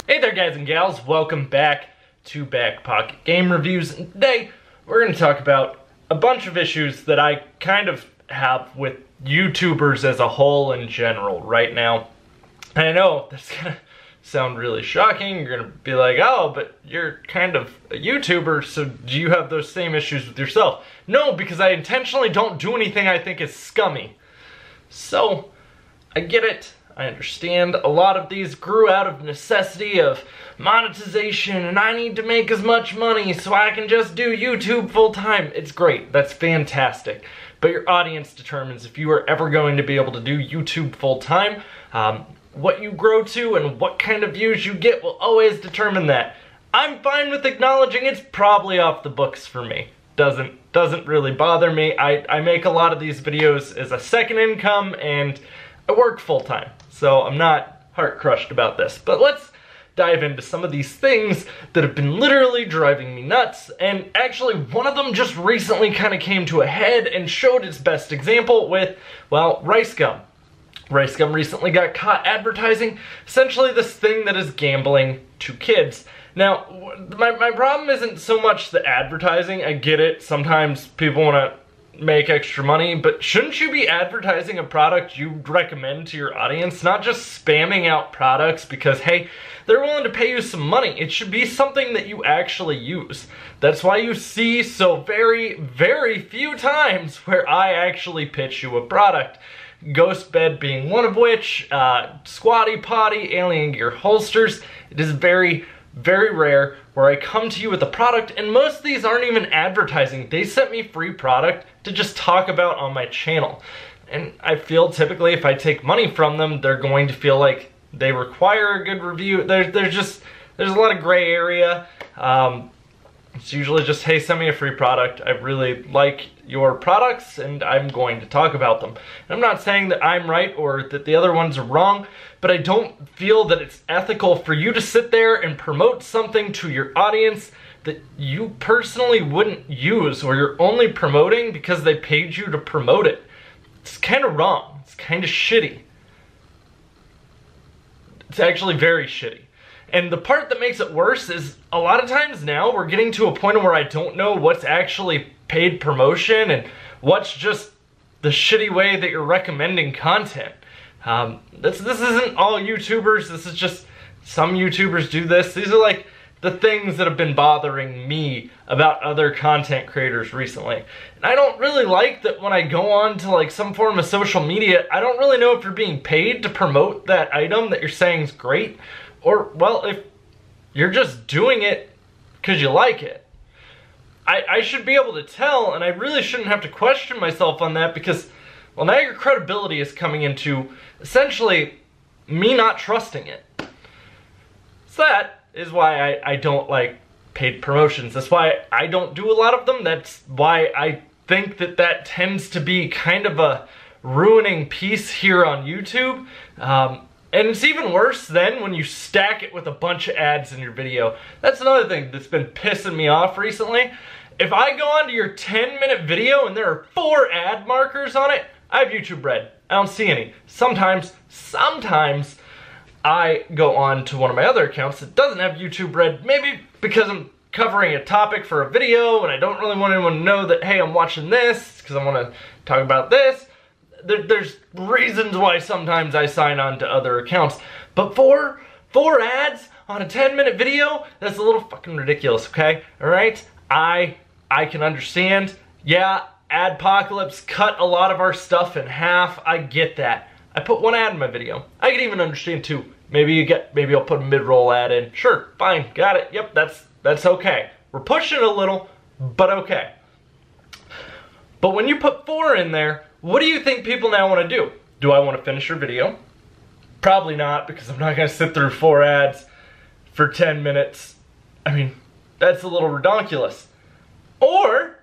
Hey there guys and gals, welcome back to BackPocketGameReviews, and today we're going to talk about a bunch of issues that I kind of have with YouTubers as a whole in general right now. And I know this is going to sound really shocking. You're going to be like, oh, but you're kind of a YouTuber, so do you have those same issues with yourself? No, because I intentionally don't do anything I think is scummy. So, I get it. I understand a lot of these grew out of necessity of monetization and I need to make as much money so I can just do YouTube full time. It's great. That's fantastic. But your audience determines if you are ever going to be able to do YouTube full time. What you grow to and what kind of views you get will always determine that. I'm fine with acknowledging it's probably off the books for me. Doesn't really bother me. I make a lot of these videos as a second income and I work full time. So I'm not heart crushed about this. But let's dive into some of these things that have been literally driving me nuts. And actually one of them just recently kind of came to a head and showed its best example with, well, Rice Gum. Rice Gum recently got caught advertising essentially this thing that is gambling to kids. Now, my problem isn't so much the advertising. I get it. Sometimes people want to make extra money, but shouldn't you be advertising a product you recommend to your audience, not just spamming out products because, hey, they're willing to pay you some money? It should be something that you actually use. That's why you see so very, very few times where I actually pitch you a product. Ghost Bed being one of which, Squatty Potty, Alien Gear holsters. It is very, very rare where I come to you with a product, and most of these aren't even advertising. They sent me free product to just talk about on my channel. And I feel typically if I take money from them, they're going to feel like they require a good review. There's a lot of gray area. It's usually just, hey, send me a free product. I really like your products and I'm going to talk about them. And I'm not saying that I'm right or that the other ones are wrong, but I don't feel that it's ethical for you to sit there and promote something to your audience that you personally wouldn't use, or you're only promoting because they paid you to promote it. It's kind of wrong. It's kind of shitty. It's actually very shitty. And the part that makes it worse is a lot of times now we're getting to a point where I don't know what's actually paid promotion and what's just the shitty way that you're recommending content. This isn't all YouTubers. This is just some YouTubers do this. These are like the things that have been bothering me about other content creators recently. And I don't really like that when I go on to like some form of social media, I don't really know if you're being paid to promote that item that you're saying is great, or, well, if you're just doing it because you like it. I should be able to tell, and I really shouldn't have to question myself on that because, well, now your credibility is coming into essentially me not trusting it. So that is why I don't like paid promotions. That's why I don't do a lot of them. That's why I think that tends to be kind of a ruining piece here on YouTube. And it's even worse then when you stack it with a bunch of ads in your video. That's another thing that's been pissing me off recently. If I go onto your 10-minute video and there are 4 ad markers on it, I have YouTube Red. I don't see any. Sometimes I go on to one of my other accounts that doesn't have YouTube Red, maybe because I'm covering a topic for a video and I don't really want anyone to know that, hey, I'm watching this because I want to talk about this. There's reasons why sometimes I sign on to other accounts, but four ads on a 10-minute video, that's a little fucking ridiculous, okay? Alright? I can understand. Yeah, Adpocalypse cut a lot of our stuff in half. I get that. I put 1 ad in my video. I can even understand 2. Maybe I'll put a mid-roll ad in. Sure, fine, got it. Yep, that's okay. We're pushing it a little, but okay. But when you put 4 in there, what do you think people now want to do? Do I want to finish your video? Probably not, because I'm not going to sit through 4 ads for 10 minutes. I mean, that's a little redonkulous. Or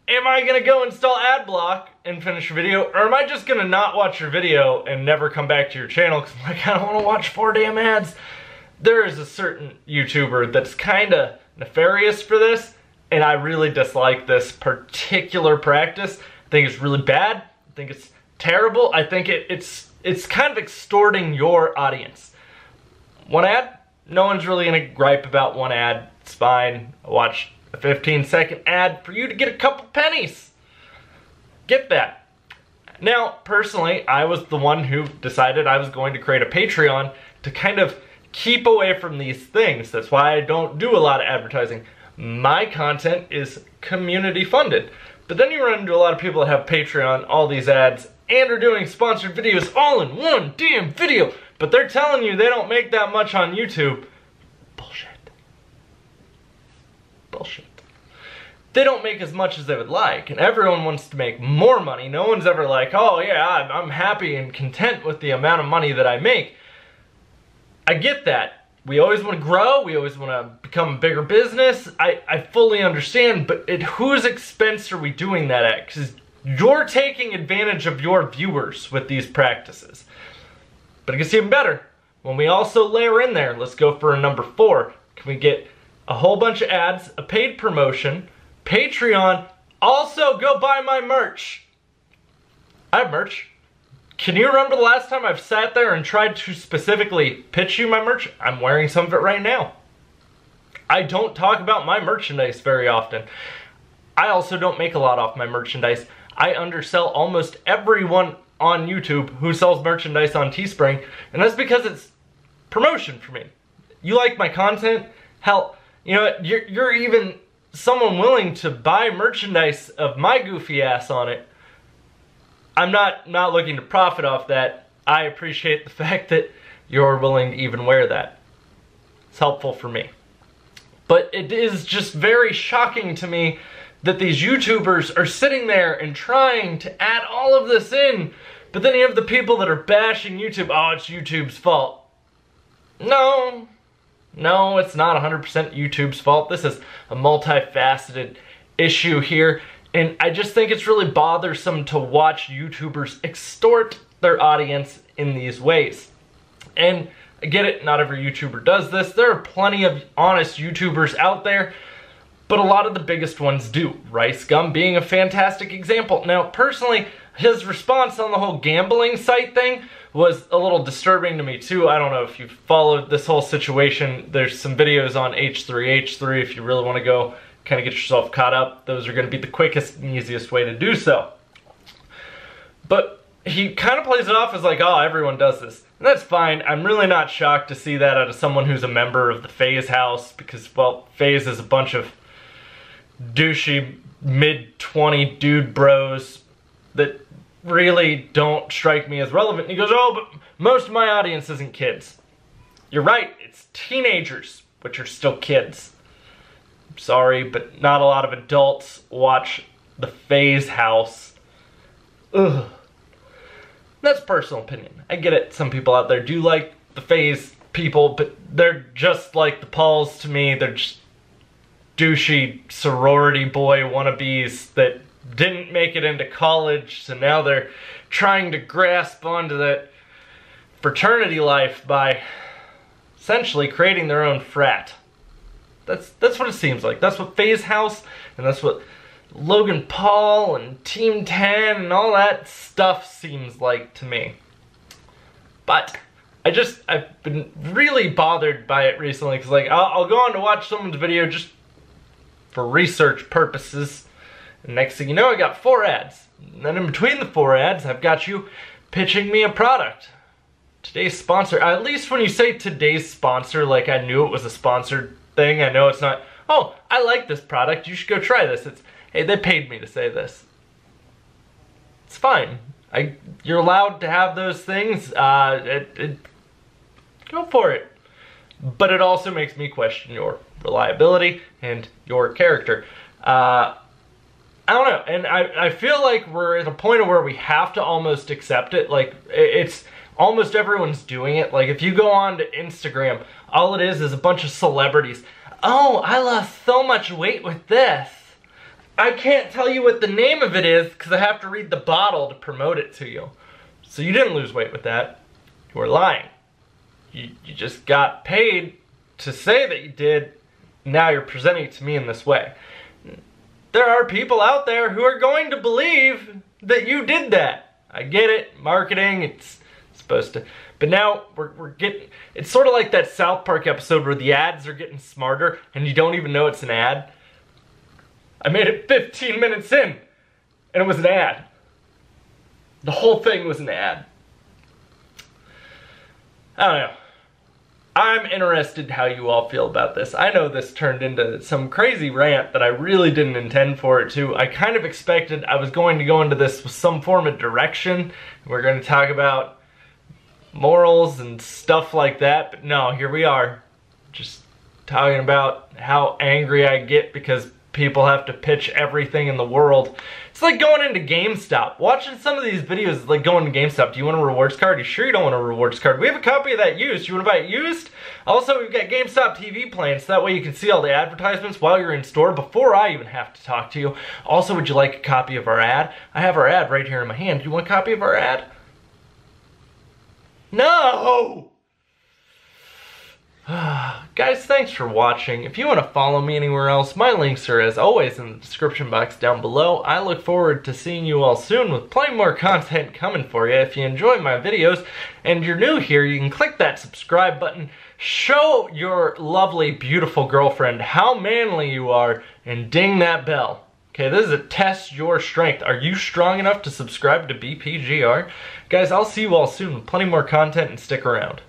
am I going to go install AdBlock and finish your video? Or am I just going to not watch your video and never come back to your channel because I'm like, I don't want to watch 4 damn ads? There is a certain YouTuber that's kind of nefarious for this, and I really dislike this particular practice. I think it's really bad. I think it's terrible. I think it's kind of extorting your audience. 1 ad? No one's really gonna gripe about one ad. It's fine. I watched a 15-second ad for you to get a couple pennies. Get that. Now, personally, I was the one who decided I was going to create a Patreon to kind of keep away from these things. That's why I don't do a lot of advertising. My content is community funded. But then you run into a lot of people that have Patreon, all these ads, and are doing sponsored videos all in one damn video. But they're telling you they don't make that much on YouTube. Bullshit. Bullshit. They don't make as much as they would like, and everyone wants to make more money. No one's ever like, oh yeah, I'm happy and content with the amount of money that I make. I get that. We always want to grow, we always want to become a bigger business. I fully understand, but at whose expense are we doing that at? Because you're taking advantage of your viewers with these practices. But it gets even better. When we also layer in there, let's go for a number 4. Can we get a whole bunch of ads, a paid promotion, Patreon, also go buy my merch. I have merch. Can you remember the last time I've sat there and tried to specifically pitch you my merch? I'm wearing some of it right now. I don't talk about my merchandise very often. I also don't make a lot off my merchandise. I undersell almost everyone on YouTube who sells merchandise on Teespring, and that's because it's promotion for me. You like my content? Hell, you know, you're even someone willing to buy merchandise of my goofy ass on it. I'm not looking to profit off that. I appreciate the fact that you're willing to even wear that. It's helpful for me. But it is just very shocking to me that these YouTubers are sitting there and trying to add all of this in, but then you have the people that are bashing YouTube. Oh, it's YouTube's fault. No, it's not 100% YouTube's fault. This is a multifaceted issue here, and I just think it's really bothersome to watch YouTubers extort their audience in these ways. And I get it, not every YouTuber does this. There are plenty of honest YouTubers out there, but a lot of the biggest ones do. Rice Gum being a fantastic example. Now, personally, his response on the whole gambling site thing was a little disturbing to me too. I don't know if you've followed this whole situation. There's some videos on H3 if you really want to go kind of get yourself caught up. Those are going to be the quickest and easiest way to do so. But he kind of plays it off as like, oh, everyone does this. And that's fine. I'm really not shocked to see that out of someone who's a member of the FaZe house, because, well, FaZe is a bunch of douchey mid-20 dude bros that really don't strike me as relevant. And he goes, oh, but most of my audience isn't kids. You're right, it's teenagers, which are still kids. I'm sorry, but not a lot of adults watch the FaZe house. Ugh. That's personal opinion. I get it, some people out there do like the FaZe people, but they're just like the Pauls to me. They're just douchey sorority boy wannabes that didn't make it into college, so now they're trying to grasp onto that fraternity life by essentially creating their own frat. That's what it seems like. That's what FaZe House, and that's what Logan Paul and Team 10 and all that stuff seems like to me. But I've been really bothered by it recently, because like I'll go on to watch someone's video just for research purposes, and next thing you know, I got 4 ads. And then in between the 4 ads, I've got you pitching me a product. Today's sponsor, at least when you say today's sponsor, like I knew it was a sponsored thing. I know it's not, oh, I like this product, you should go try this. It's, hey, they paid me to say this. It's fine. You're allowed to have those things. Go for it. But it also makes me question your reliability and your character. I don't know, and I feel like we're at a point of where we have to almost accept it. Like, it's almost everyone's doing it. Like, if you go on to Instagram, all it is a bunch of celebrities. Oh, I lost so much weight with this. I can't tell you what the name of it is because I have to read the bottle to promote it to you. So you didn't lose weight with that. You were lying. You just got paid to say that you did. Now you're presenting it to me in this way. There are people out there who are going to believe that you did that. I get it. Marketing, it's supposed to. But now we're getting, it's sort of like that South Park episode where the ads are getting smarter and you don't even know it's an ad. I made it 15 minutes in and it was an ad. The whole thing was an ad. I don't know. I'm interested how you all feel about this. I know this turned into some crazy rant that I really didn't intend for it to. I kind of expected I was going to go into this with some form of direction. We're going to talk about morals and stuff like that, but no, here we are. Just talking about how angry I get because people have to pitch everything in the world. It's like going into GameStop. Watching some of these videos is like going to GameStop. Do you want a rewards card? Are you sure you don't want a rewards card? We have a copy of that used. You want to buy it used? Also, we've got GameStop TV playing, so that way you can see all the advertisements while you're in store before I even have to talk to you. Also, would you like a copy of our ad? I have our ad right here in my hand. Do you want a copy of our ad? No! Guys, thanks for watching. If you want to follow me anywhere else, my links are as always in the description box down below. I look forward to seeing you all soon with plenty more content coming for you. If you enjoy my videos and you're new here, you can click that subscribe button. Show your lovely, beautiful girlfriend how manly you are and ding that bell. Okay, this is a test your strength. Are you strong enough to subscribe to BPGR? Guys, I'll see you all soon with plenty more content and stick around.